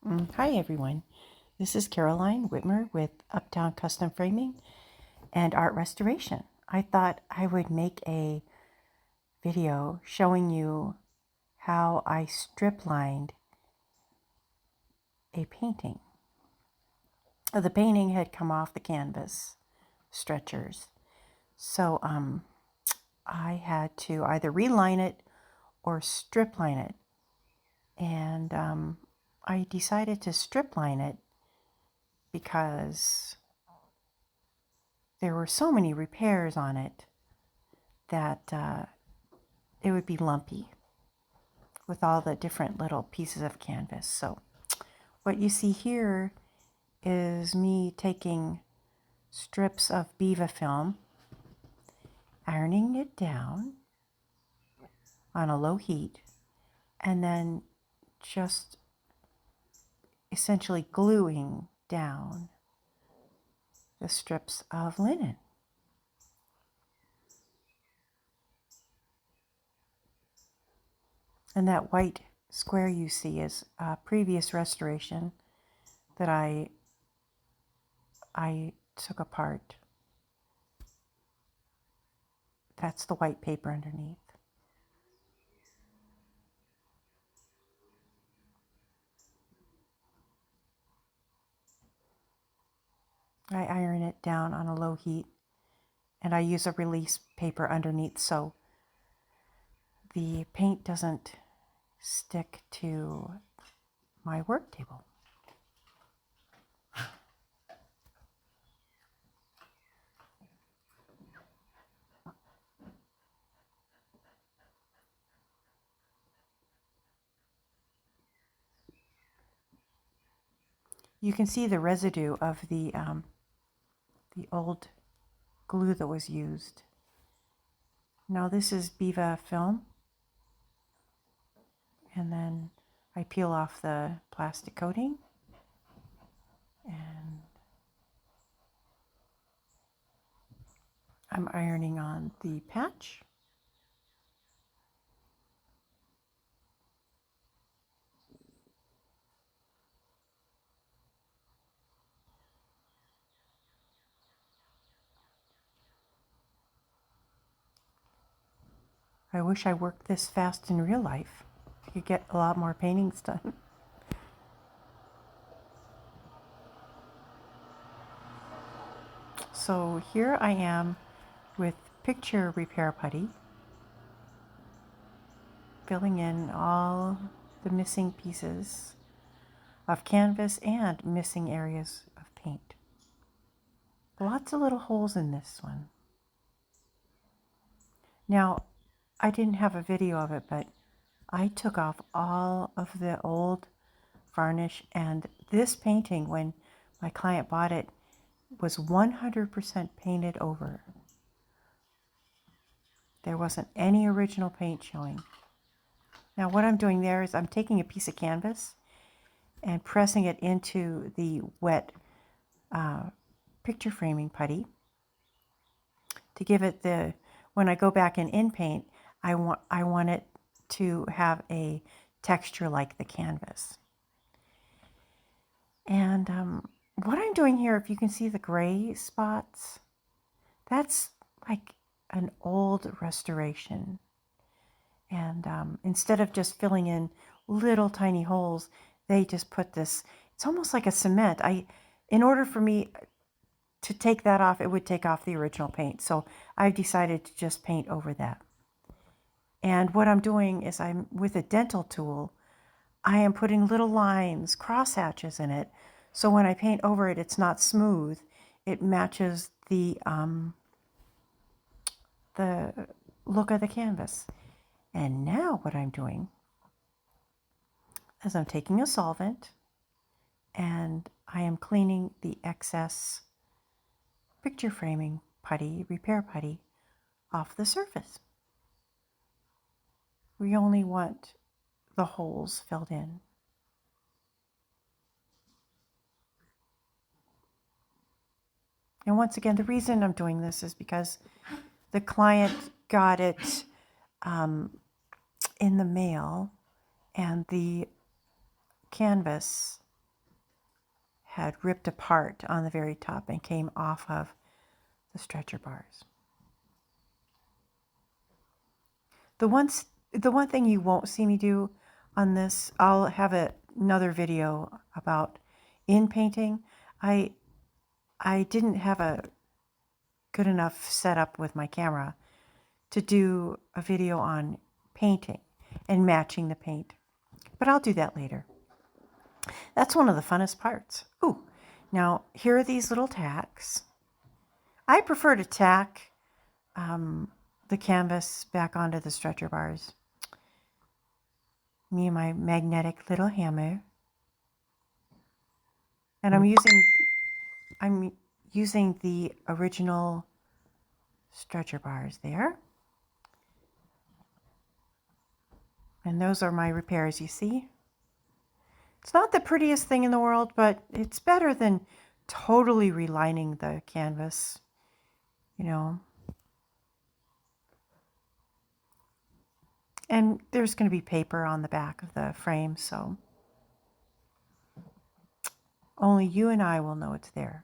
Hi everyone, this is Caroline Whitmer with Uptown Custom Framing and Art Restoration. I thought I would make a video showing you how I strip lined a painting. The painting had come off the canvas stretchers, so I had to either reline it or strip line it, and I decided to strip line it because there were so many repairs on it that it would be lumpy with all the different little pieces of canvas. So what you see here is me taking strips of Biva film, ironing it down on a low heat, and then just essentially gluing down the strips of linen. And that white square you see is a previous restoration that I took apart. That's the white paper underneath. I iron it down on a low heat, and I use a release paper underneath so the paint doesn't stick to my work table. You can see the residue of the old glue that was used. Now this is Biva film, and then I peel off the plastic coating, and I'm ironing on the patch. I wish I worked this fast in real life. I could get a lot more paintings done. So here I am with picture repair putty, filling in all the missing pieces of canvas and missing areas of paint. Lots of little holes in this one. Now, I didn't have a video of it, but I took off all of the old varnish, and this painting, when my client bought it, was 100% painted over. There wasn't any original paint showing. Now what I'm doing there is I'm taking a piece of canvas and pressing it into the wet picture framing putty to give it the, when I go back and in paint, I want it to have a texture like the canvas. And what I'm doing here, if you can see the gray spots, that's like an old restoration. And instead of just filling in little tiny holes, they just put this, it's almost like a cement. In order for me to take that off, it would take off the original paint. So I've decided to just paint over that. And what I'm doing is I'm, with a dental tool, I am putting little lines, cross hatches in it. So when I paint over it, it's not smooth. It matches the look of the canvas. And now what I'm doing is I'm taking a solvent and I am cleaning the excess picture framing putty, repair putty, off the surface. We only want the holes filled in. And once again, the reason I'm doing this is because the client got it in the mail, and the canvas had ripped apart on the very top and came off of the stretcher bars. The one thing you won't see me do on this, I'll have another video about in painting. I didn't have a good enough setup with my camera to do a video on painting and matching the paint, but I'll do that later. That's one of the funnest parts. Ooh, now here are these little tacks. I prefer to tack the canvas back onto the stretcher bars. Me and my magnetic little hammer. And I'm using the original stretcher bars there. And those are my repairs, you see. It's not the prettiest thing in the world, but it's better than totally relining the canvas, you know. And there's going to be paper on the back of the frame, so only you and I will know it's there.